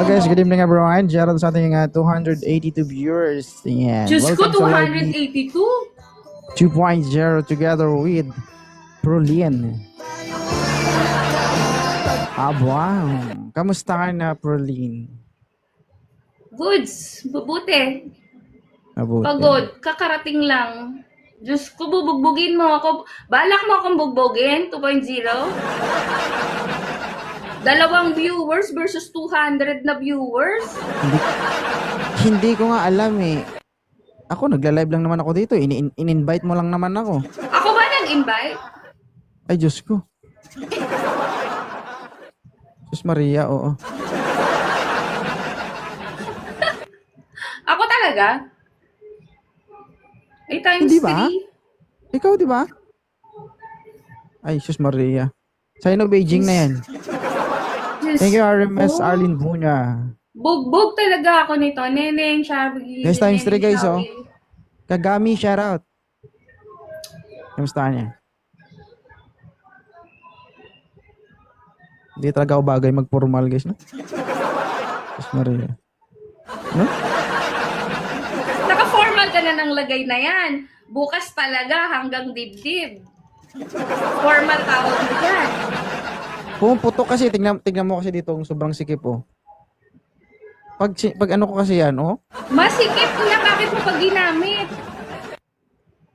guys, good evening everyone. Gerald sa ating 282 viewers. Yan. Diyos ko, Welcome sa 282? 2.0 together with Prolin. Wow. Kamusta ka na, Prolin? Goods. Bubuti. Mabuti. Pagod. Kakarating lang. Diyos ko, bubugbugin mo ako. Balak mo akong bugbugin? 2.0? 2 viewers versus 200 na viewers? Hindi ko nga alam eh. Ako, nagla-live lang naman ako dito. In-invite mo lang naman ako. Ako ba nag-invite? Ay, Diyos ko. Diyos Maria, oo. Ako talaga? Ay, times Hindi ba? 3? Ikaw, di ba? Ay, Diyos Maria. Sino Beijing na yan? Thank you, RMS Arlene Bunya. Bugbog talaga ako nito. Neneng, Shabi. Guys, times 3 guys, oh. Kagami, shoutout. Kamusta niya? Hindi talaga ako bagay mag-formal, guys, no? Diyos Maria. No? Naka-formal ka na ng lagay na yan. Bukas talaga hanggang dibdib. Formal tawag mo dyan. Pumuputok kasi, tingnan mo kasi dito sobrang sikip, oh. Pag ano ko kasi yan, oh. Masikip na, bakit mo pag ginamit?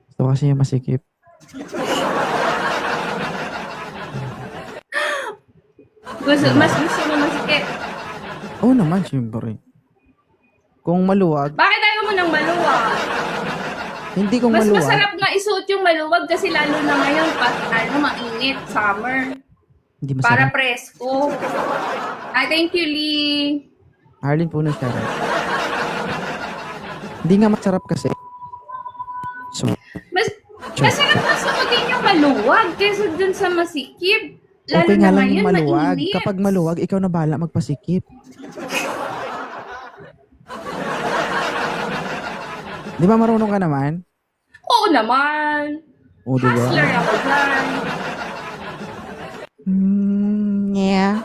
Ito kasi yung masikip. Mas gusto mo masikip. Oo naman, siyempre. Kung maluwag, Bakit ayaw mo ng maluwag? hindi kung Mas maluwag. masarap nga isuot yung maluwag kasi lalo na ngayon, mainit, summer. Hindi Para masarap. presko. Ay, thank you, Lee. Arlene po na siya. Hindi nga masarap kasi. So, Masarap na suotin yung maluwag kaysa dun sa masikip. Lalo okay na nga lang ngayon, yung maluwag. mainit. Kapag maluwag, ikaw na bahala magpasikip. Di ba marunong ka naman? Oo naman. O, diba? Hustler ako dyan. Yeah.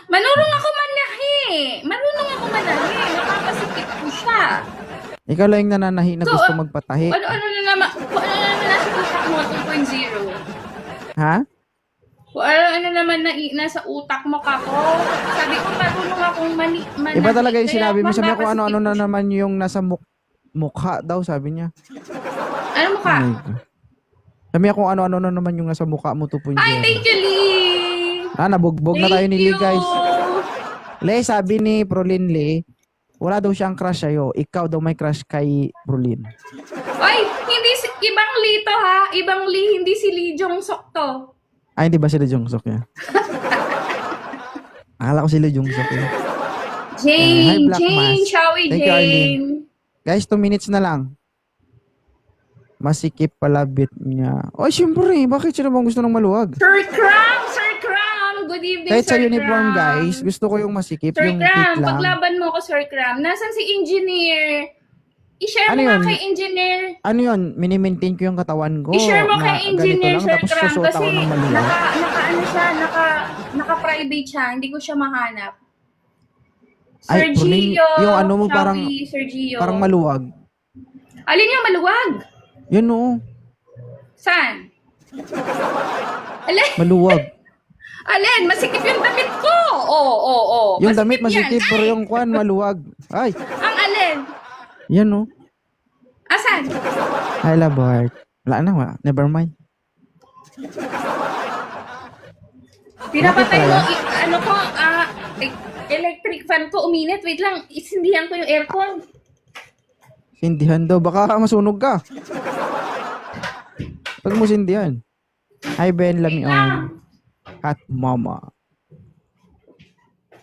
Marunong ako manahi. Napapasikip ko siya. Ikaw lang yung nananahi na So, gusto magpatahi. Ano na naman nasa utak mo 2.0? Ha? Ano naman nasa utak mo kako? Sabi ko marunong akong manahi. Iba talaga yung kaya sinabi mo. Sabi ko mapapasikip ano-ano na ko siya. naman yung nasa mukha daw, sabi niya. Ano mo ka? Oh my God. Sabi niya kung ano-ano na naman yung nasa mukha mo 2.0. Ay, thank you, Lee! Nabugbog na tayo ni Thank Lee, you! guys. Le, sabi ni Prolin Lee, wala daw siyang crush sa'yo. Ikaw daw may crush kay Prolin. Ay, hindi ibang Lee to ha. Ibang Lee, hindi si Lee Jong Sok to. Ay, hindi ba sila Jungsok yan? Akala ko sila Jungsok yan. Hi, Black Jane, Mass. Shawi Thank you, Arlene. Jane. Guys, 2 minutes na lang. Masikip pala bit niya. Ay, syempre. Bakit siya naman gusto ng maluwag? Sir Cram! Good evening, Kahit sa Sir uniform, Cram. guys, gusto ko yung masikip, Sir yung Cram, fit lang. paglaban mo ko, Sir Cram. Nasaan si Engineer? I-share Ano mo nga yun? kay Engineer. Ano yun? Mini-maintain ko yung katawan ko. I-share mo na kay Engineer, ganito lang, Sir tapos Cram. susuot Kasi ako ng maluwag. naka-private siya. Hindi ko siya mahanap. Ay, Sir Prolin, Gio. yung ano mo parang, Sir Gio. parang maluwag. Alin yung maluwag? Yun o, Saan? Alin? maluwag. Alin? Masikip yung damit ko. Oo. Yung damit masikip, yan. pero yung kwan maluwag. Ay, Ang alin? yan o. Asan? Hi, Labart. Wala na, never mind. Pinapatay Bakit mo, pala? electric fan ko uminit. Wait lang, isindihan ko yung aircon. Sindihan daw, baka masunog ka. Pag mo sindihan. Hi, Ben Lamion. At Mama.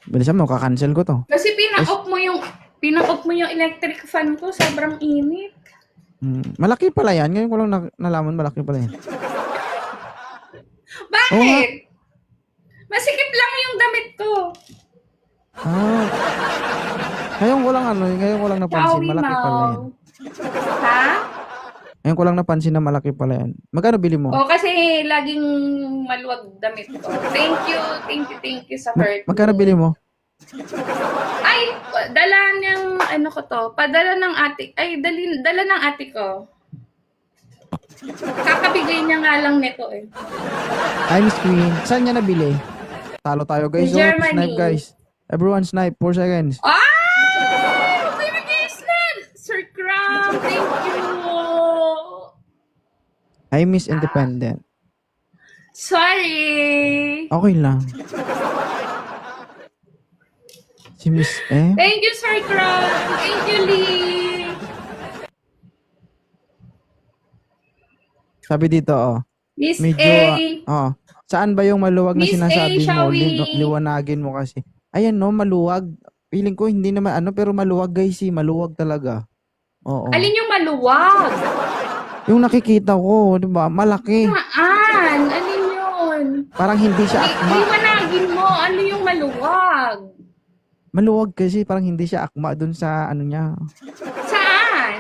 Bilisan mo, kakancel ko to. Kasi pina-off mo yung electric fan ko, sobrang init. Malaki pala yan. Ngayon ko lang nalaman, malaki pala yan. Bakit? Masikip lang yung damit ko. Ngayon ko lang napansin, Chowi malaki pala yan. Ha? Ngayon ko lang napansin na malaki pala yan. Magkano bili mo? O, kasi laging maluwag damit ko. Thank you sa heart. Magkano bili mo? Ay, dala niyang, ano ko to, padala ng ate, ay, dala ng ate ko. Kakabigay niya nga lang nito eh. Ay, Miss Queen. Saan niya nabili? Talo tayo, guys. In Germany. Snipe, guys. Everyone snipe. 4 seconds. Ah! Okay, mag-islan! Sir Cram, thank you! I miss independent. Sorry! Okay lang. Si Miss Thank you, Sir Cram! Thank you, Lee! Sabi dito, Miss medyo, A! saan ba yung maluwag na Miss A, sinasabi mo? shall we? Liwanagin mo kasi. Ayan, no, maluwag. Feeling ko hindi naman pero maluwag, guys, maluwag talaga. Oo. Alin yung maluwag? Yung nakikita ko, di ba? Malaki. Saan? Alin yun? Parang hindi siya akma. Liwanagin mo, ano yung maluwag? Maluwag kasi, parang hindi siya akma dun sa ano niya. Saan?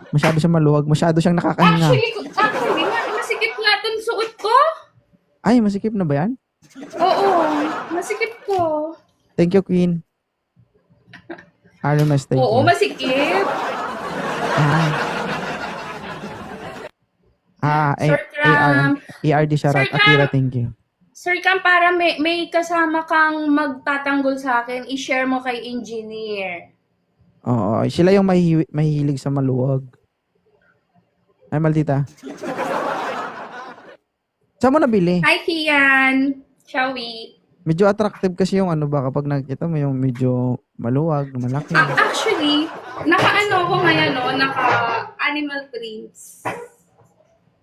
Masyado siya maluwag. Masyado siyang nakakahinga. Actually, masikip nga itong suot ko. Ay, masikip na ba yan? Oo, masikip ko. Thank you, Queen. RMS, thank Oo, you. masikip. Sir Cram. ARD Sharat. Sir Cram. Akira, thank you. Sir Cam, para may kasama kang magtatanggol sa akin, i-share mo kay engineer. Oo, sila yung mahihilig sa maluwag. Ay, maldita. Saan mo nabili? Hi, Kian. Shall we? Medyo attractive kasi yung ano ba kapag nakikita mo yung medyo maluwag, malaki. Actually, naka-ano ko ngayon, no? Naka-animal prints.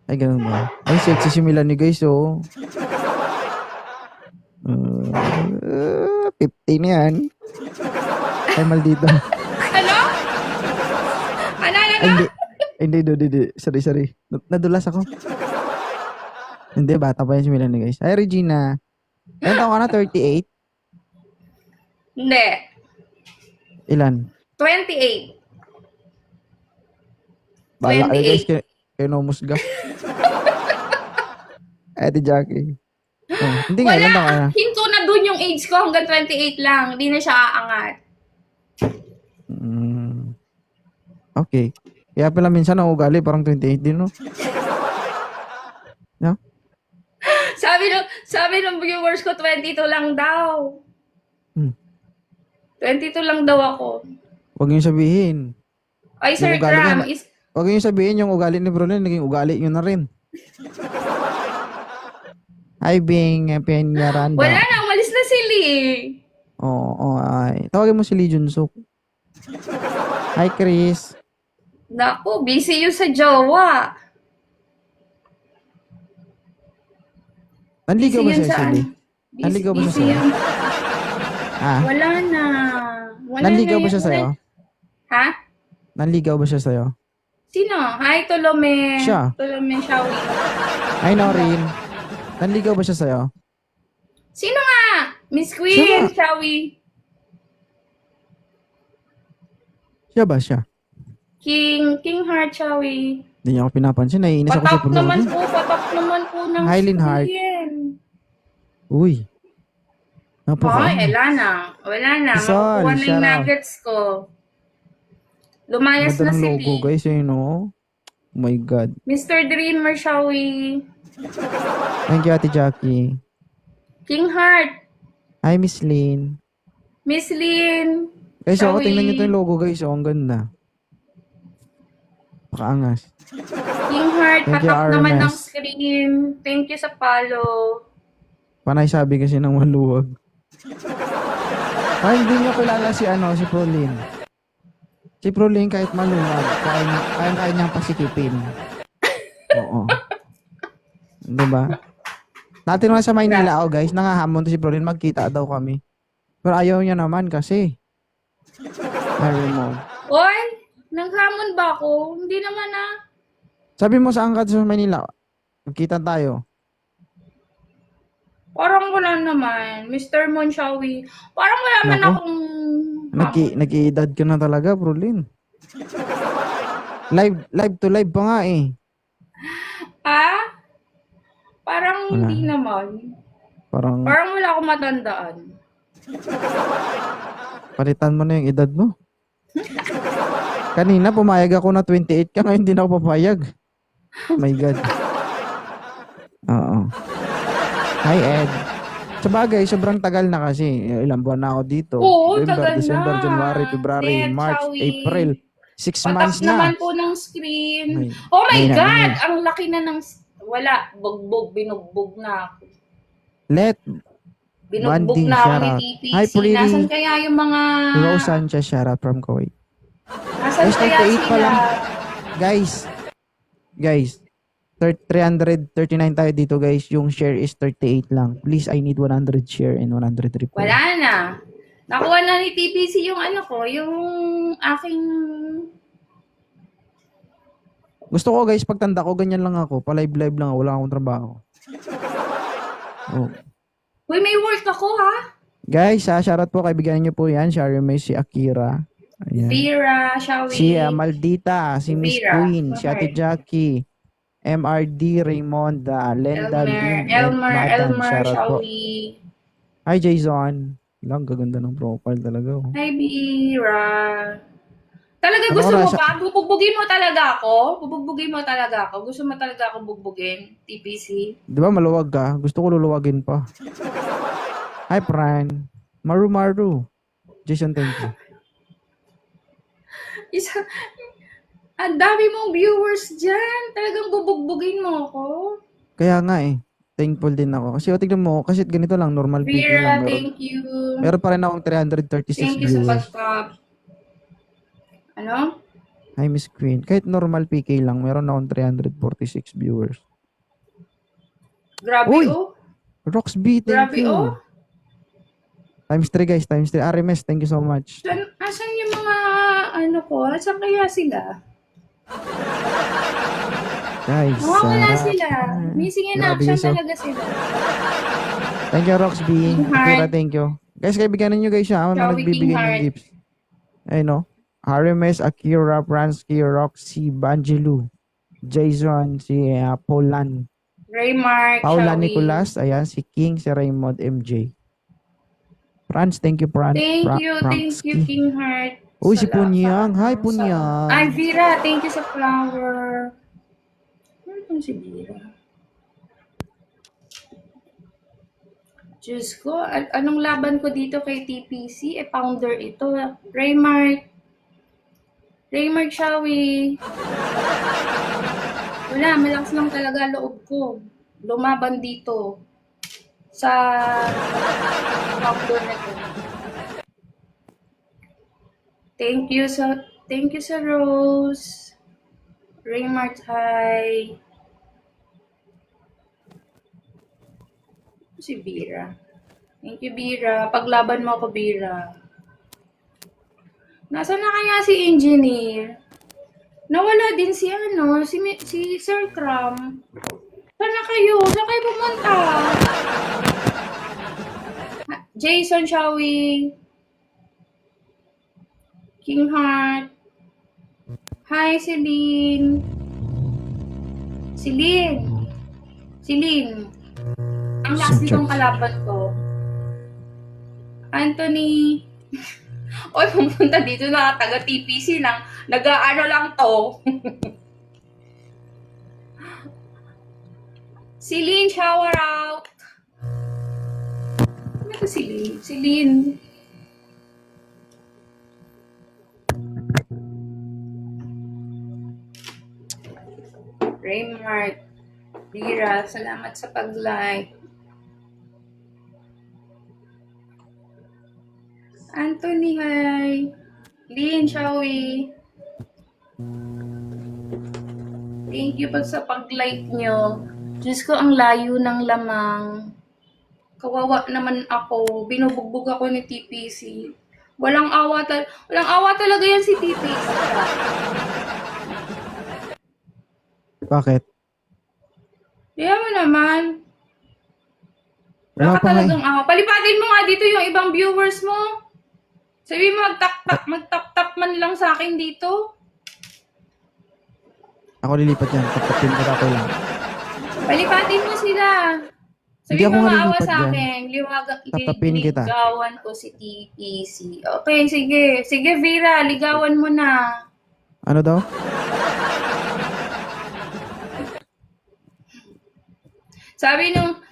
Ay, ganun ba? Ay, sexy si Melanie, guys, 15 yan. Ay, maldito. Ano? Ay, hindi. Sorry. Nadulas ako. Hindi, bata pa yan si Melanie, guys. Ay, Regina. Ilan taon ka na? 38? Hindi. Ilan? 28. Bala kayo, guys. Kayo numusga. Ay, Ate Jackie. Hindi nga, ilan taon ka na? Hinto na dun yung age ko hanggang 28 lang. Hindi na siya aangat. Okay. Kaya pala minsan ang ugali, parang 28 din, no? No? Sabi ng viewers ko, 22 lang daw. 22 lang daw ako. Huwag niyo sabihin. Ay, Sir Yung ugali Graham, niya Huwag niyo sabihin yung ugali ni Brunel, naging ugali niyo na rin. Hi, Bing. Peñaranda. wala na, umalis na si Lee. Oo, ay. Tawagin mo si Lee Junsuk. Hi, Chris. Naku, busy yung sa jowa. Nanligaw ba Busy yun siya, sa si Lee? ano? Nanligaw ba siya Busy sa'yo? yun. Ah, Wala na. nanligaw ba siya sa'yo? Ha? Nanligaw ba siya sa'yo? Sino? Hi, Tolome. Siya. Tolome Shawi. Hi, Noreen. Nanligaw ba siya sa'yo? Sino nga? Miss Queen Shawi. Siya ba siya? King Heart Shawi. Hindi niya ako pinapansin. Naiinis ako sa Patak pulo. naman po ng Highland Heart. Queen. Uy. Ay, wala na. Sol, Makukuha na yung shout out. nuggets ko. Lumayas Ganda na ng si logo, Lee. guys. Yun, oh. Oh my God. Mr. Dreamer Shawi. Thank you, Ate Jackie. King Heart. Hi, Miss Lynn. Miss Lynn. Guys, Shall tingnan we? nyo ito yung logo, guys. Oh, ang ganda. Pakaangas. King Heart. Thank you, Patak naman ng RMS. screen. Thank you sa follow. Panay sabi kasi ng maluwag. Ay, hindi nyo kilala si Prolin. Si Prolin kahit maluwag, kaya niyang pasikipin. Oo. Diba? Natin nga sa Maynila, guys, nangahamon to si Prolin, magkita daw kami. Pero ayaw niya naman kasi. May remote. Oy, naghamon ba ako? Hindi naman Sabi mo saan ka sa Maynila? Magkita tayo. Parang wala naman. Mr. Monshawi. Parang wala man Nako. akong... Nag-iedad ka na talaga, Prolin. Live to live pa nga eh. Ha? Parang Wala. hindi naman. Parang Parang wala akong matandaan. palitan mo na yung edad mo. Kanina pumayag ako na 28 ka, ngayon hindi na ako papayag. Oh my God. Oo. Hi Ed. Sabagay, sobrang tagal na kasi. Ilang buwan na ako dito. Oo, November, tagal December, na. January, February, Net, March, Shawi. April. 6 Patak months naman na. po ng screen. May- Oh my may God! nangyay. Ang laki na ng... Wala. Bugbog. Binugbog na ako. Let Binugbog Banding, na ako shout ni out. TPC. Hi, Pretty. Nasan kaya yung mga... Rose Sanchez, shout out from Kuwait. Nasan Guys, kaya 38 sila? pa lang. Guys, 339 tayo dito guys. Yung share is 38 lang. Please, I need 100 share and 100 reply. Wala na. Nakuha na ni TPC yung ano ko, yung aking... Gusto ko guys, pagtanda ko, ganyan lang ako. Pa-live-live lang ako. Wala akong trabaho. Oh. Uy, may work ako ha? Guys, shoutout po. Kaibigan niyo po yan. Share may si Akira. Ayan. Vera, shall we? Si Maldita. Si Miss Vera. Queen. Si Ate Jackie. MRD, Raymonda. Lenda Lynn. Elmer, Shoutout shall po. we? Hi, Jason. Lang, gaganda ng profile talaga. Oh. Hi, Vera. Talaga Ano gusto mo oras? ba? Bubugbugin mo talaga ako? Bubugbugin mo talaga ako? Gusto mo talaga ako bugbugin? TPC? Di ba maluwag ka? Gusto ko luluwagin pa. Hi, Fran. Maru. Jason, thank you. Isa, ang dami mong viewers dyan. Talagang bubugbugin mo ako. Kaya nga eh. Thankful din ako. Kasi tignan mo, kasi ganito lang, normal PK Vera, lang. thank you. Meron pa rin akong 336 Thank you sa viewers. pag-top. Ano? Hi, Miss Queen. Kahit normal PK lang, meron akong 346 viewers. Grabe, Uy! oh. Roxby, thank Grabe, you. oh. Times 3 guys, times 3. RMS, thank you so much. Asan yung mga, ano ko? Asan kaya sila? Guys, Nawawala sila. Missing in grabe action guys, oh. talaga sila. Thank you, Roxby. King Heart. Akira, thank you. Guys, kaibiganan nyo guys siya. Mga Shall we, nagbibigay King ng Heart? gifts. Ayun no. Hermes, Akira, Pransky, Roxy, Banjelu, Jason, si Paulan. Raymark, Paula shall we? Nicolas, ayan, si King, si Raymond MJ. Franz, thank you, Franz. Thank you, King Heart. Uy, si Salamat. Punyang. Hi, Punyang. Ay, Vera, thank you sa flower. Ano si Vera? Diyos ko, anong laban ko dito kay TPC? Founder ito. Raymark, shall we? Wala, malakas lang talaga loob ko. Lumaban dito sa founder na to. Thank you sa Rose. Raymark, hi. Si Bira. Thank you, Bira. Paglaban mo ako, Bira. Nasaan na kaya si Engineer? Nawala din si si Sir Cram. Saan na kayo? Saan kayo pumunta? Jason, shall we? King Heart. Hi, Celine. Celine. Ang last nitong kalaban ko. Anthony. Oy, pumunta dito na taga TPC lang. Nag-aano lang to. Celine, shower out. Ano to Celine? Celine. Raymark. Bira, salamat sa pag-like. Anthony, hi. Lynn, shall we? Thank you sa pag-like nyo. Diyos ko, ang layo ng lamang. Kawawa naman ako. Binubugbog ako ni TPC. Walang awa talaga yan si TPC. Bakit? Kaya mo naman. Wala Wala ka pa nga eh. talagang awa. Palipatin mo nga dito yung ibang viewers mo. Sabi mo, mag-tap man lang sa akin dito. Ako lilipat yan. Kapatid ko ako lang. Palipatin mo sila. Hindi Sabi ako mo nga maawa lilipat sa dyan. akin. Tatapin kita. Ligawan ko si TPC. Okay, sige. Sige, Vera. Ligawan mo na. Ano daw?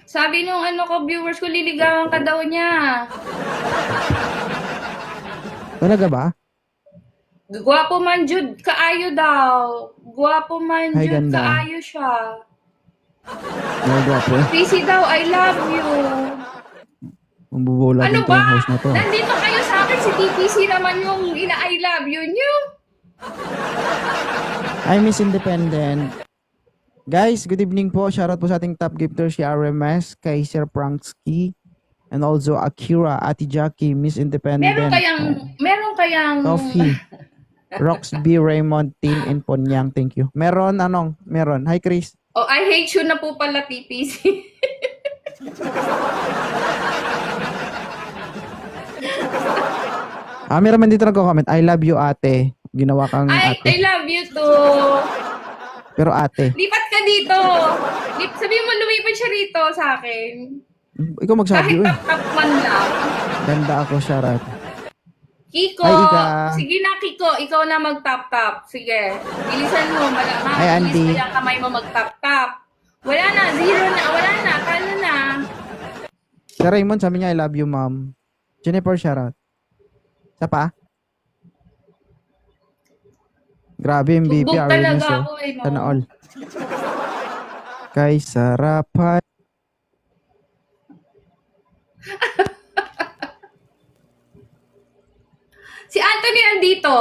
Sabi nung ano ko, viewers ko, liligawan ka daw niya. Talaga ba? Gwapo man jud kaayo daw. Gwapo man Ay, jud ganda. kaayo siya. Nagwapo eh. PC daw, I love you. Mabubula Ano din to ba? yung host na to. Nandito kayo sa akin, si TPC naman yung ina-I love you nyo. I Miss Independent. Guys, good evening po. Shoutout po sa ating top gifter si RMS, kay Sir Prankski, and also Akira, Ate Jackie, Miss Independent. Meron kayang, Coffee. Rox B. Raymond, Team in Ponyang. Thank you. Meron. Hi, Chris. oh, I hate you na po pala, TPC. Meron man dito nagko-comment. I love you, ate. Ginawa kang I ate. love you too. Pero ate. Lipat ka dito. Sabi mo, lumipat siya rito sa akin. Ikaw magsabi, Kahit uy. tap-tap man lang. Ganda ako, Sharat. Kiko, Hi, Ika. sige na Kiko, ikaw na mag-tap-tap. Sige, bilisan mo. Hi, Andy. Bilis pa yung kamay mo mag-tap-tap. Wala na, zero na, wala na, kano na. Si Raymond, sabi niya, I love you, ma'am. Jennifer, Sharat. Isa pa? Grabe, MVP, Bugbog RMS, talaga oh. ako eh, no? Sana all. Kay sarapan. Si Anthony nandito.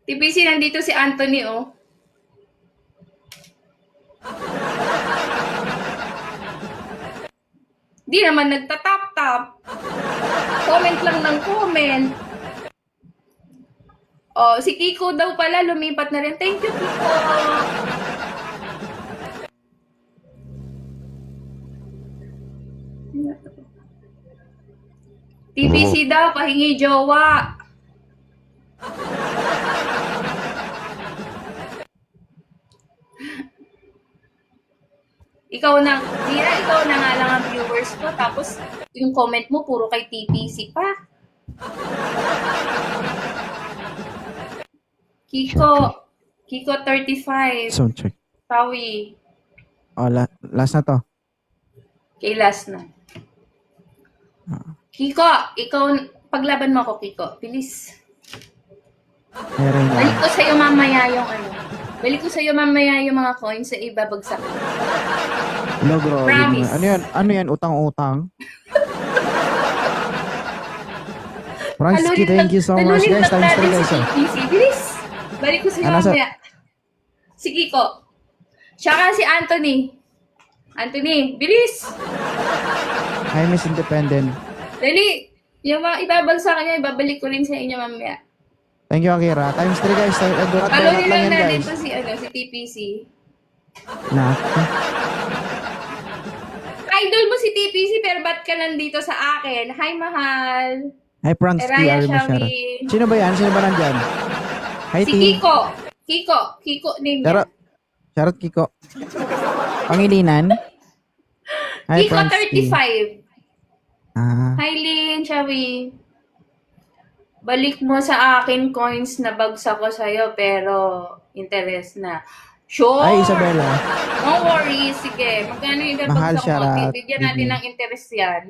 TPC nandito si Anthony, oh. Di naman nagtatap-tap. Comment lang ng comment. Oh, si Kiko daw pala lumipat na rin. Thank you, Kiko. TPC daw, pahingi jowa. Ikaw na, Mira, ikaw na nga lang ang viewers ko. Tapos, yung comment mo, puro kay TPC pa. Kiko 35. Sound check. Tawi. Oh, last na to. Kay last na. Kiko, ikaw, paglaban mo ako, Kiko. Bilis. Hey, Raymond. Balik ko sa'yo mamaya yung ano. Balik ko sa'yo mamaya yung mga coins sa ibabagsak. Hello, bro. Promise. Ano yan? Utang-utang? Pransky, thank you so much, guys. Times 3, guys. Oh. Bilis. Balik ko sa'yo Ano, mamaya. Si Kiko. Tsaka si Anthony. Anthony, bilis. I Miss Independent. Dali. Yung mga ibabagsak niya, ibabalik ko rin sa inyo mamaya. Thank you, Akira. Times 3, guys. Durat Palunin lang lang yan, natin guys. to si TPC. Na. Idol mo si TPC, pero ba't ka nandito sa akin? Hi, mahal. Hi, Pransky. Eraya Ari Masyara. Shawi. Sino ba yan? Sino ba nandyan? Hi, Si team. Kiko name niya. Charot, Kiko. Pangilinan? Hi, Kiko Pransky. 35. Ah. Hi, Lynn, Shawi. Balik mo sa akin coins na bagsak ko sa'yo, pero interest na. Sure! Hi, Isabella. No worries, sige. Magkano yung Mahal bagsak siya, mo? Rat. Bigyan natin ng interest yan.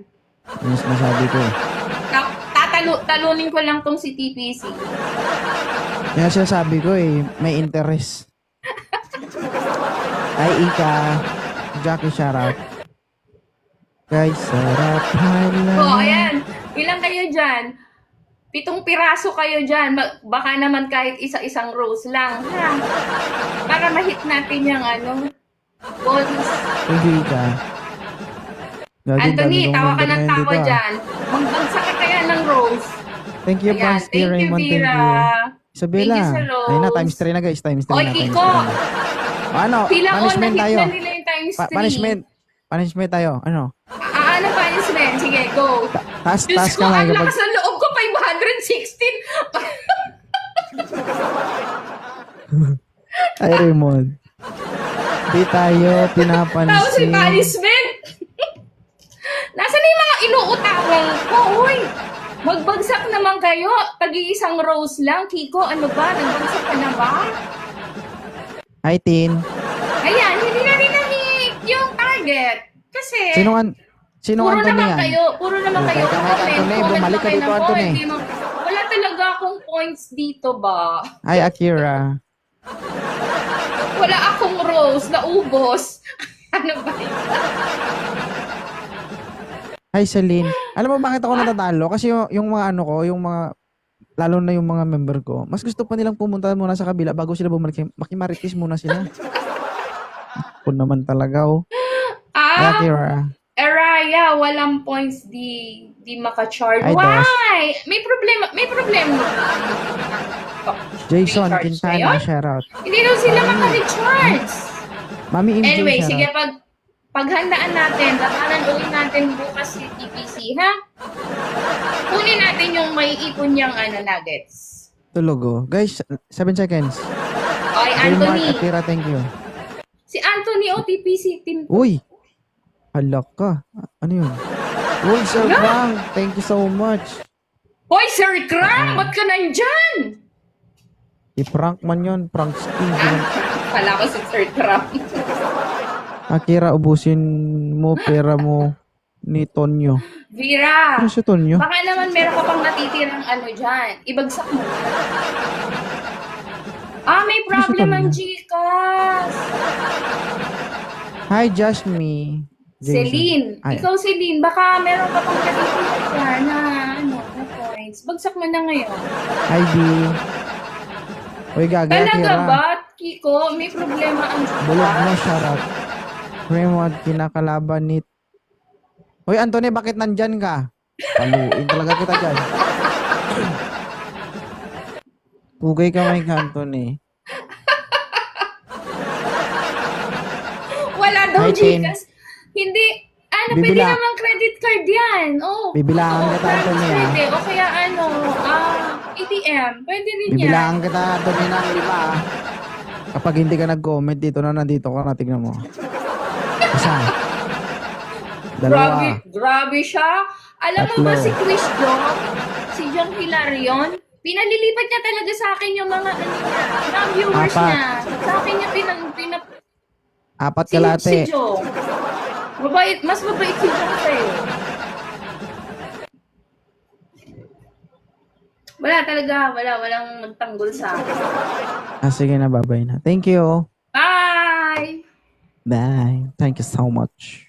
Ano sinasabi ko eh. Talunin ko lang tong si TPC. Kaya sinasabi ko eh, may interest. Hi, Ika. Jackie, shoutout. Guys, sarap hala. Oh, ayan. Ilang kayo dyan? 7 piraso kayo dyan. Baka naman kahit isa-isang rose lang. Ha? Para ma-hit natin yung ano. Bonus. Thank you, Ika. Gagi, Anthony, dami kong tawa ka member ng ngayon tawa dito, ah. dyan. Magbagsak ka kaya ng rose. Thank you, Ayan. Pransky, Thank you, Raymond. Thank Vera. you. Isabella. Thank you sa rose. Ayun na, times 3 na guys. Times 3 Oy, na. Kiko. Ano? Pila on, Punishment na-hit tayo. na nila yung times 3. Punishment tayo. Ano? Ano punishment? Sige, go. Taas Diyos ko, ka ang nga kapag... lakas ng loob ko, 516. Ay, Raymond. Di tayo Tapos may pinapansin. punishment. Nasaan na yung mga inuutangan ko? Uy, magbagsak naman kayo. Tag-iisang rose lang. Kiko, ano ba? Nagbagsak ka na ba? Hi, Tin. Ayan, hindi na rin na-hit yung target. Kasi, Sinong puro Anthony naman yan? kayo. Puro naman Okay, kayo. kamay ka, Anthony. Comment Bumalik lang ka kayo dito, ng Anthony. point. Wala talaga akong points dito ba? Hi, Akira. Wala akong rose. Naubos. Ano ba yun? Hi, Celine. Alam mo bakit ako natatalo? Kasi yung mga ano ko, yung mga, lalo na yung mga member ko, mas gusto pa nilang pumunta muna sa kabila bago sila bumalik. Makimaritis muna sila. Ako naman talaga, oh. Hi, Ah, Akira. Araya, walang points di maka-charge. Ay, Dos. Why? May problema ba? Jason Recharge na Quintana, yun? shoutout. Hindi daw sila maka-recharge. Mami MJ, Anyway, sige, shoutout. paghandaan natin, labanan ulit natin bukas si TPC, ha? Kunin natin yung may ipon niyang nuggets. Tulog, oh. Guys, 7 seconds. Okay, Kay Mark Anthony. Akira, thank you. Si Anthony o TPC team. Uy! Halak ka. Ano yun? Uy, Sir Hala! Frank, thank you so much. Hoy, Sir Kram! Ba't ka nandyan? I-prank man yun. Prank skin. Kala ko si Sir Kram. Akira, ubusin mo pera mo ni Tonyo. Vera! Ano si Tonyo? Baka naman meron ka pang natitirang dyan. Ibagsak mo. May problem ang Gcash. Hi, Jasmine. Celine. Ay, Ikaw, Celine, baka meron ka pang natitirang dyan na, na points. Bagsak mo na ngayon. hi, B. Uy, gagi, Talaga Akira. ba, Kiko? May problema ang Bulog mo, Gcash? shoutout. Raymond, kinakalaban ni... Uy, Anthony, bakit nandyan ka? Paluin talaga kita dyan. Pugay kamay ka, Anthony. Wala daw, Hi, Tin. Gcash. Hindi, pwede Bibila- naman credit card yan. Oh, Bibilangan kita, Anthony, ah. Pwede. O kaya ATM. Pwede rin yan. Bibilangan kita, Anthony, ng 5, ah. Kapag hindi ka nag-comment dito na nandito ka na, tignan mo. Isa. Dalawa. Grabe siya. Alam mo ba Tatlo. si Chris Jong? Si Jong Hilarion? Pinalilipat niya talaga sa akin yung mga mga viewers Apat. niya. Sa akin niya 4 si kalate. Jong. Mas mabait si Jong sa'yo. Wala talaga. Walang magtanggol sa akin. Sige na, babay na. Thank you. Bye! Bye. Thank you so much.